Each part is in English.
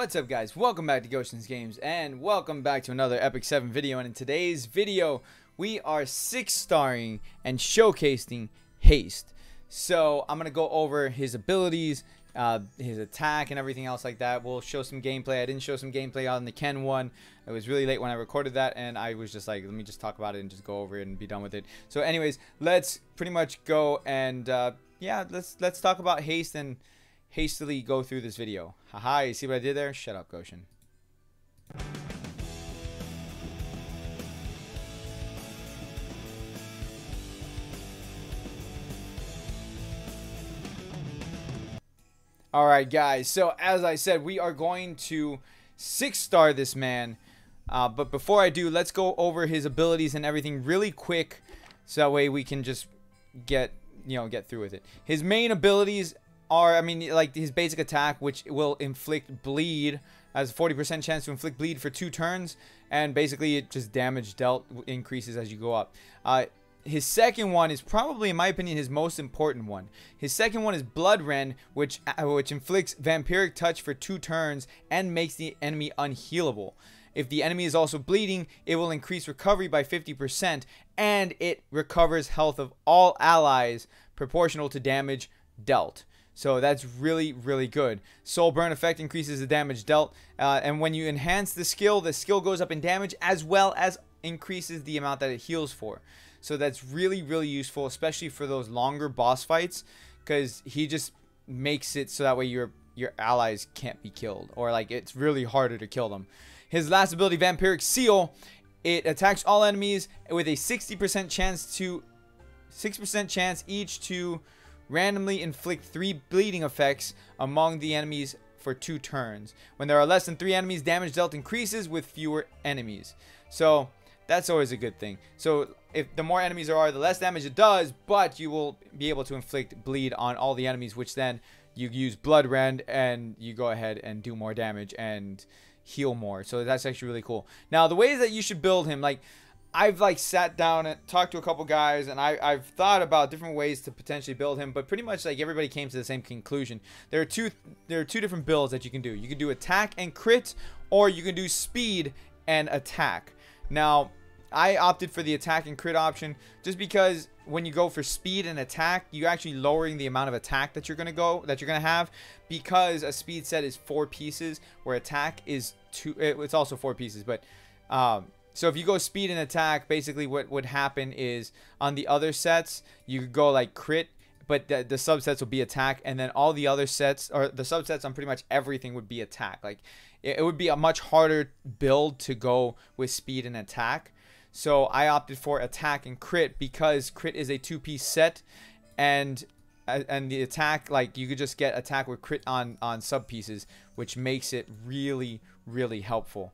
What's up, guys? Welcome back to Gotians Games and welcome back to another epicseven video. And in today's video we are 6-starring and showcasing Haste. So I'm gonna go over his abilities, his attack and everything else like that. We'll show some gameplay. I didn't show some gameplay on the Ken one. It was really late when I recorded that and I was just like, let me just talk about it and just go over it and be done with it. So anyways, let's pretty much go and yeah, let's talk about Haste and hastily go through this video. Haha, you see what I did there? Shut up, Goshen. Alright, guys, so as I said, we are going to 6-star this man. But before I do, let's go over his abilities and everything really quick, so that way we can just get through with it. His main abilities are, I mean, like his basic attack, which will inflict bleed, has a 40% chance to inflict bleed for 2 turns, and basically it just damage dealt increases as you go up. His second one is probably, in my opinion, his most important one. His second one is Blood Rend, which inflicts Vampiric Touch for 2 turns and makes the enemy unhealable. If the enemy is also bleeding, it will increase recovery by 50%, and it recovers health of all allies proportional to damage dealt. So that's really, really good. Soul Burn effect increases the damage dealt, and when you enhance the skill goes up in damage as well as increases the amount that it heals for. So that's really, really useful, especially for those longer boss fights, because he just makes it so that way your allies can't be killed, or like it's really harder to kill them. His last ability, Vampiric Seal, it attacks all enemies with a 60% chance each to randomly inflict 3 bleeding effects among the enemies for 2 turns. When there are less than 3 enemies, damage dealt increases with fewer enemies. So that's always a good thing. So if the more enemies there are, the less damage it does, but you will be able to inflict bleed on all the enemies, which then you use Blood Rend and you go ahead and do more damage and heal more. So that's actually really cool. Now, the ways that you should build him, like, I've sat down and talked to a couple guys, and I've thought about different ways to potentially build him, but pretty much like everybody came to the same conclusion. There are two different builds that you can do. You can do attack and crit, or you can do speed and attack. Now, I opted for the attack and crit option just because when you go for speed and attack, you're actually lowering the amount of attack that you're gonna have, because a speed set is 4 pieces, where attack is 2. It's also 4 pieces, but so if you go speed and attack, basically what would happen is on the other sets you could go like crit, but the subsets will be attack, and then all the other sets, or the subsets on pretty much everything, would be attack. Like it would be a much harder build to go with speed and attack. So I opted for attack and crit because crit is a 2-piece set, and the attack, like, you could just get attack with crit on sub pieces, which makes it really, really helpful.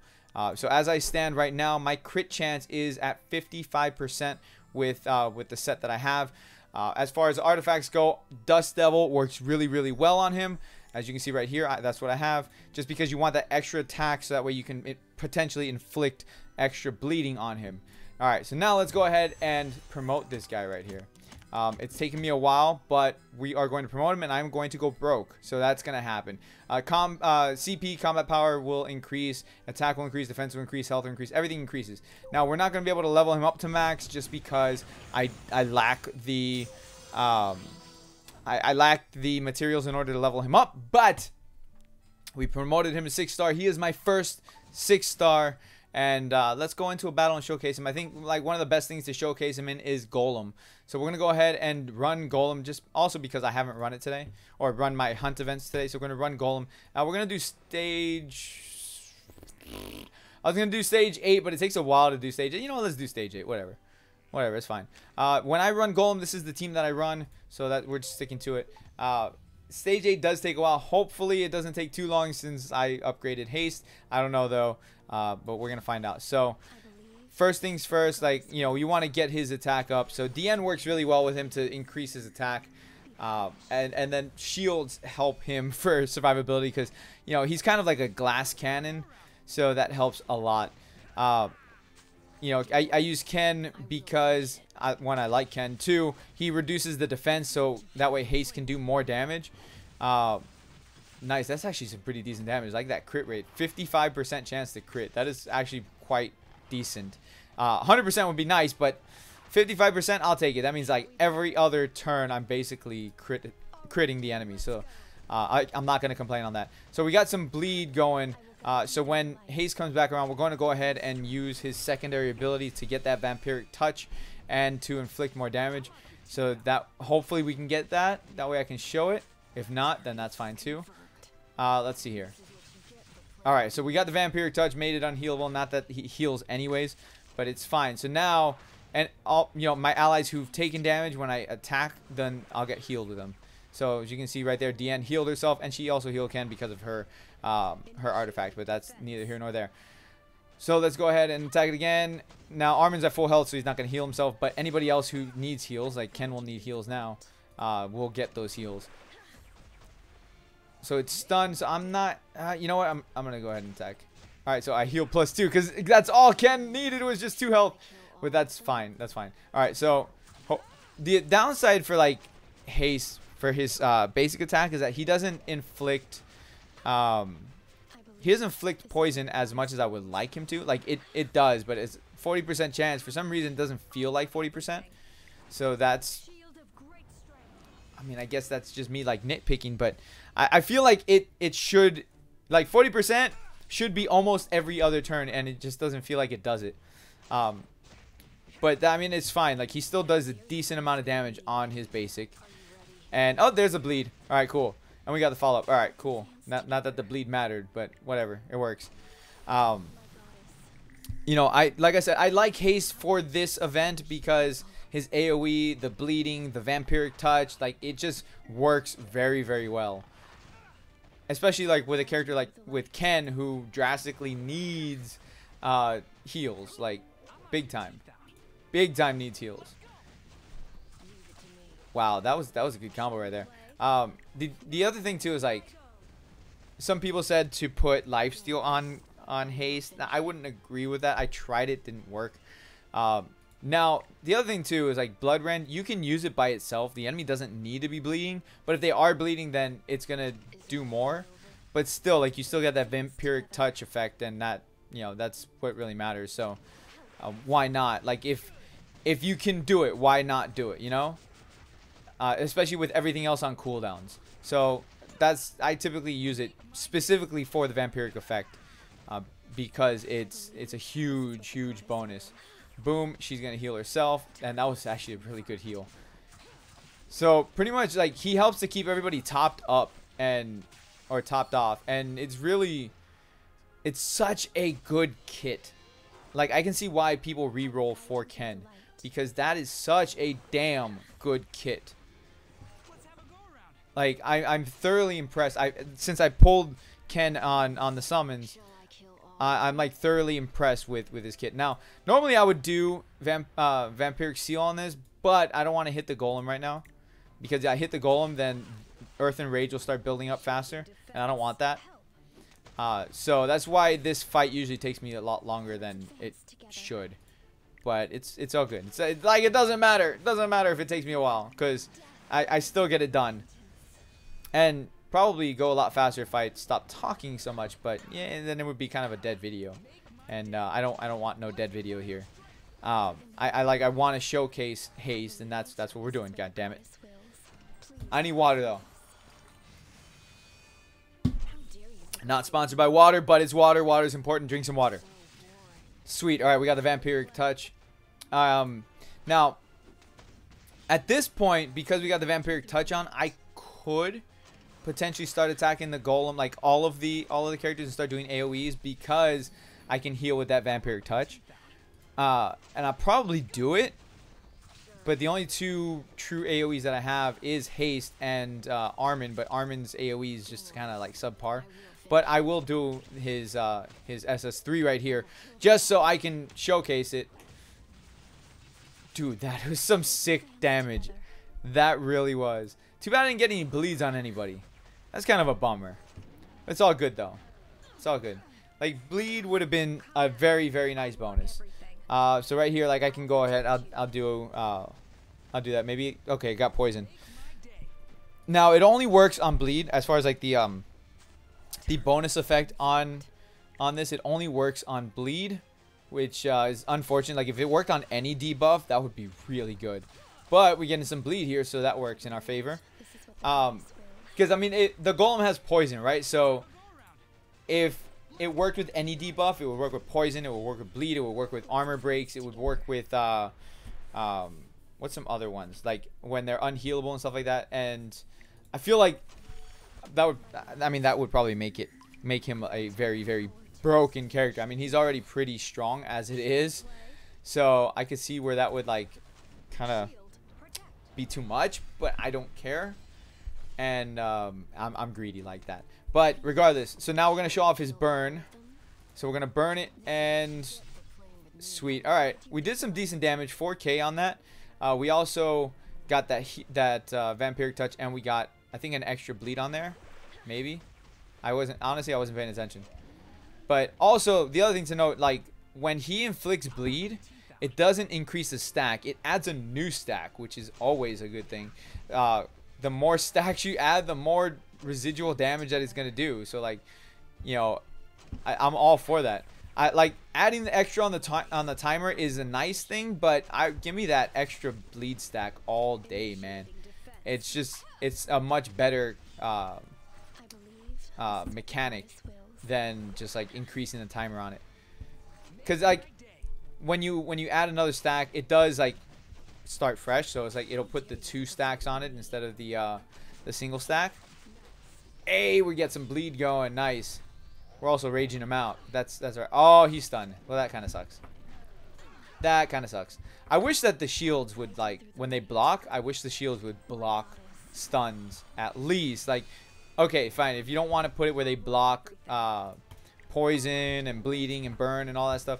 So as I stand right now, my crit chance is at 55% with the set that I have. As far as artifacts go, Dust Devil works really, really well on him. As you can see right here, that's what I have. Just because you want that extra attack, so that way you can potentially inflict extra bleeding on him. Alright, so now let's go ahead and promote this guy right here. It's taken me a while, but we are going to promote him, and I'm going to go broke. So that's going to happen. CP, combat power, will increase. Attack will increase. Defense will increase. Health will increase. Everything increases. Now, we're not going to be able to level him up to max just because I lack the... I lack the materials in order to level him up, but we promoted him to 6-star. He is my first 6-star, and let's go into a battle and showcase him. I think like one of the best things to showcase him in is Golem. So we're gonna go ahead and run Golem, just also because I haven't run it today, or run my hunt events today. So we're gonna run Golem. We're gonna do stage. I was gonna do stage 8, but it takes a while to do stage 8. You know what? Let's do stage 8. Whatever, it's fine. When I run Golem, this is the team that I run, so that we're just sticking to it. Stage 8 does take a while. Hopefully it doesn't take too long since I upgraded Haste. I don't know though, but we're gonna find out. So first things first, like, you want to get his attack up. So DN works really well with him to increase his attack, and then shields help him for survivability, because he's kind of like a glass cannon, so that helps a lot. I use Ken because, one, I like Ken. 2, he reduces the defense, so that way Haste can do more damage. Nice. That's actually some pretty decent damage. Like that crit rate. 55% chance to crit. That is actually quite decent. 100% would be nice, but 55%, I'll take it. That means like every other turn, I'm basically critting the enemy. So I'm not going to complain on that. So we got some bleed going. So when Haste comes back around, we're going to go ahead and use his secondary ability to get that Vampiric Touch and to inflict more damage. So that hopefully we can get that. That way I can show it. If not, then that's fine too. Let's see here. Alright, so we got the Vampiric Touch, made it unhealable. Not that he heals anyways, but it's fine. So now, and all, you know, my allies who've taken damage when I attack, then I'll get healed with them. So as you can see right there, Deanne healed herself, and she also healed Ken because of her her artifact, but that's neither here nor there. So let's go ahead and attack it again. Now Armin's at full health, so he's not going to heal himself, but anybody else who needs heals, like Ken will need heals now, will get those heals. So it's stunned, so I'm not, you know what, I'm going to go ahead and attack. Alright, so I heal +2, because that's all Ken needed was just 2 health. But that's fine, that's fine. Alright, so the downside for like Haste, for his basic attack, is that he doesn't inflict, poison as much as I would like him to. Like, it does, but it's 40% chance. For some reason, it doesn't feel like 40%. So that's, I mean, I guess that's just me like nitpicking, but I feel like it should, like 40% should be almost every other turn, and it just doesn't feel like it does it. But I mean, it's fine. Like, he still does a decent amount of damage on his basic. And oh, there's a bleed. All right, cool. And we got the follow up. All right, cool. Not that the bleed mattered, but whatever, it works. You know, like I said, I like Haste for this event because his AoE, the bleeding, the Vampiric Touch, like, it just works very, very well. Especially like with a character like with Ken, who drastically needs heals, like big time needs heals. Wow, that was a good combo right there. The other thing too is, like, some people said to put lifesteal on Haste. Now, I wouldn't agree with that. I tried it, didn't work. Now the other thing too is, like, Blood Rend, you can use it by itself. The enemy doesn't need to be bleeding, but if they are bleeding, then it's gonna do more. But still, like, you still get that Vampiric Touch effect, and that, you know, that's what really matters. So why not? Like, if you can do it, why not do it, you know? Especially with everything else on cooldowns. So I typically use it specifically for the Vampiric effect, because it's a huge bonus. Boom, she's gonna heal herself, and that was actually a really good heal. So pretty much, like, he helps to keep everybody topped up or topped off, and it's such a good kit. Like, I can see why people re-roll for Ken, because that is such a damn good kit. Like, I'm thoroughly impressed. Since I pulled Ken on the summons, I'm like thoroughly impressed with his kit. Now, normally I would do Vampiric Seal on this, but I don't want to hit the Golem right now, because I hit the Golem, then Earth and Rage will start building up faster, and I don't want that. So that's why this fight usually takes me a lot longer than it should. But it's all good. It's like, it doesn't matter. It doesn't matter if it takes me a while, because I still get it done. And probably go a lot faster if I stop talking so much, but yeah, then it would be kind of a dead video, and I don't want no dead video here. I want to showcase Haste, and that's what we're doing. God damn it! I need water though. Not sponsored by water, but it's water. Water is important. Drink some water. Sweet. All right, we got the Vampiric Touch. Now, at this point, because we got the Vampiric Touch on, I could potentially start attacking the Golem, like all of the characters, and start doing AoEs, because I can heal with that Vampiric Touch. And I'll probably do it, but the only two true AoEs that I have is Haste and Armin, but Armin's AoE is just kind of like subpar. But I will do his SS3 right here, just so I can showcase it. Dude, that was some sick damage. That really was. Too bad I didn't get any bleeds on anybody. That's kind of a bummer. It's all good though. It's all good. Like, bleed would have been a very, very nice bonus. So right here, like, I can go ahead. I'll do that. Maybe, okay, got poison. Now it only works on bleed as far as like the the bonus effect on this, it only works on bleed, which is unfortunate. Like if it worked on any debuff, that would be really good. But we're getting some bleed here, so that works in our favor. Because I mean, the golem has poison, right? So if it worked with any debuff, it would work with poison, it would work with bleed, it would work with armor breaks, it would work with what's some other ones, like when they're unhealable and stuff like that. And I feel like that would, I mean, that would probably make him a very, very broken character. I mean, he's already pretty strong as it is, so I could see where that would like kind of be too much, but I don't care. And I'm greedy like that. But regardless, so now we're gonna show off his burn. So we're gonna burn it, and sweet. All right, we did some decent damage, 4K on that. We also got that vampiric touch, and we got, I think, an extra bleed on there. Maybe. Honestly, I wasn't paying attention. But also, the other thing to note, like when he inflicts bleed, it doesn't increase the stack. It adds a new stack, which is always a good thing. The more stacks you add, the more residual damage that it's gonna do. So like, you know, I'm all for that. I like adding the extra on the timer is a nice thing, but give me that extra bleed stack all day, man. It's a much better mechanic than just like increasing the timer on it. Cause like when you add another stack, it does like start fresh, so it's like it'll put the 2 stacks on it instead of the single stack. Hey, we get some bleed going, nice. We're also raging him out. That's right. Oh, he's stunned. Well, that kind of sucks. That kind of sucks. I wish that the shields would, like, when they block, I wish the shields would block stuns at least. Like, okay, fine. If you don't want to put it where they block poison and bleeding and burn and all that stuff,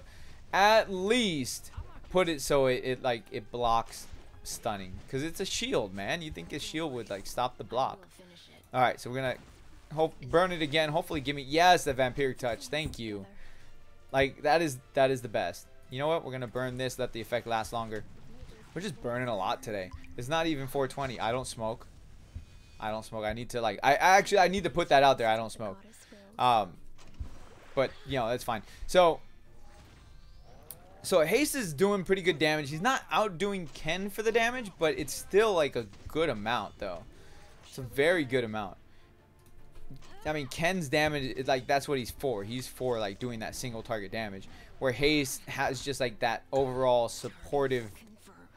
at least put it so it blocks stunning, because it's a shield, man. You think a shield would like stop the block. All right, so we're gonna burn it again. Hopefully give me, yes, the vampiric touch. Thank you. Like that is the best. You know what, we're gonna burn this, let the effect last longer. We're just burning a lot today. It's not even 420. I don't smoke. I need to like, I need to put that out there. I don't smoke. But you know, that's fine. So Haste is doing pretty good damage. He's not outdoing Ken for the damage, but it's still like a good amount though. It's a very good amount. I mean, Ken's damage is like, that's what he's for. He's for like doing that single target damage, where Haste has just like that overall supportive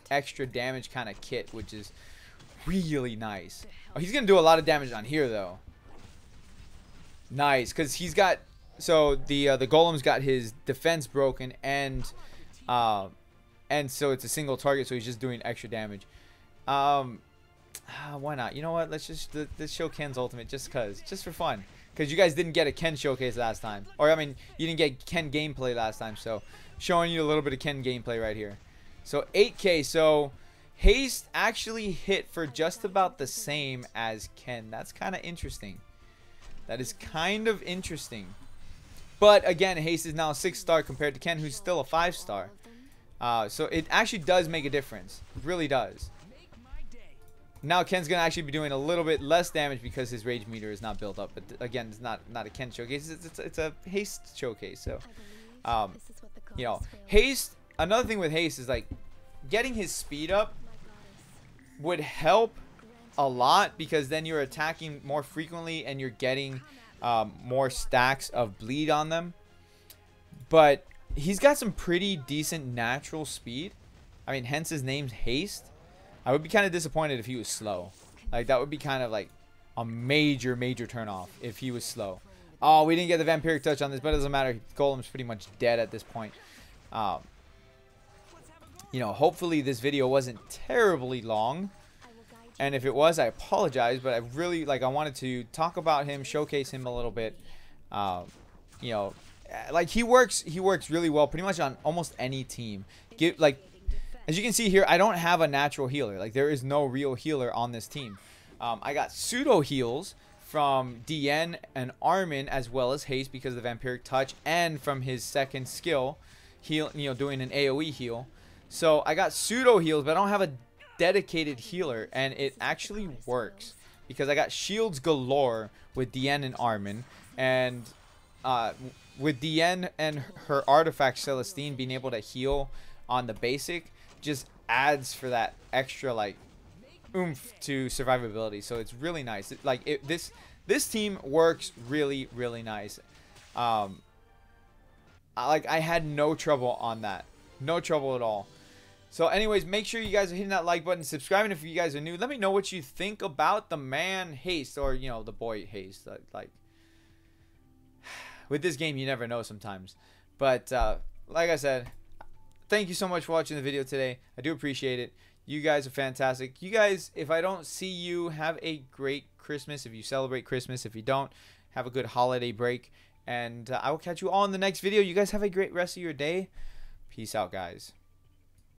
extra damage kind of kit, which is really nice. Oh, he's gonna do a lot of damage on here though. Nice, because he's got, so the golem's got his defense broken, and so it's a single target, so he's just doing extra damage. Why not? You know what? Let's show Ken's ultimate just for fun. Because you guys didn't get a Ken showcase last time, or I mean, you didn't get Ken gameplay last time, so showing you a little bit of Ken gameplay right here. So 8K. So Haste actually hit for just about the same as Ken. That's kind of interesting. That is kind of interesting. But again, Haste is now a 6-star compared to Ken, who's still a 5-star. So it actually does make a difference. It really does. Now Ken's going to actually be doing a little bit less damage because his rage meter is not built up. But again, it's not a Ken showcase. It's a Haste showcase. So, you know, Haste, another thing with Haste is like getting his speed up would help a lot, because then you're attacking more frequently and you're getting more stacks of bleed on them. But he's got some pretty decent natural speed. I mean, hence his name's Haste. I would be kind of disappointed if he was slow. Like, that would be kind of like a major turn off if he was slow. Oh, we didn't get the vampiric touch on this, but it doesn't matter. Golem's pretty much dead at this point. You know, hopefully this video wasn't terribly long. And if it was, I apologize, but I really, like, I wanted to talk about him, showcase him a little bit. You know, like, he works really well pretty much on almost any team. As you can see here, I don't have a natural healer. Like, there is no real healer on this team. I got pseudo heals from DN and Armin, as well as Haste, because of the vampiric touch, and from his second skill, heal, you know, doing an AoE heal. So I got pseudo heals, but I don't have a dedicated healer, and it actually works because I got shields galore with DN and Armin. And with Diane and her artifact Celestine being able to heal on the basic, just adds for that extra like oomph to survivability. So it's really nice. This team works really nice. I had no trouble on that, no trouble at all. So anyways, make sure you guys are hitting that like button, subscribing if you guys are new. Let me know what you think about the man Haste, or you know, the boy Haste. Like with this game, you never know sometimes. But like I said, thank you so much for watching the video today. I do appreciate it. You guys are fantastic. You guys, if I don't see you, have a great Christmas. If you celebrate Christmas, if you don't, have a good holiday break. And I will catch you all in the next video. You guys have a great rest of your day. Peace out, guys.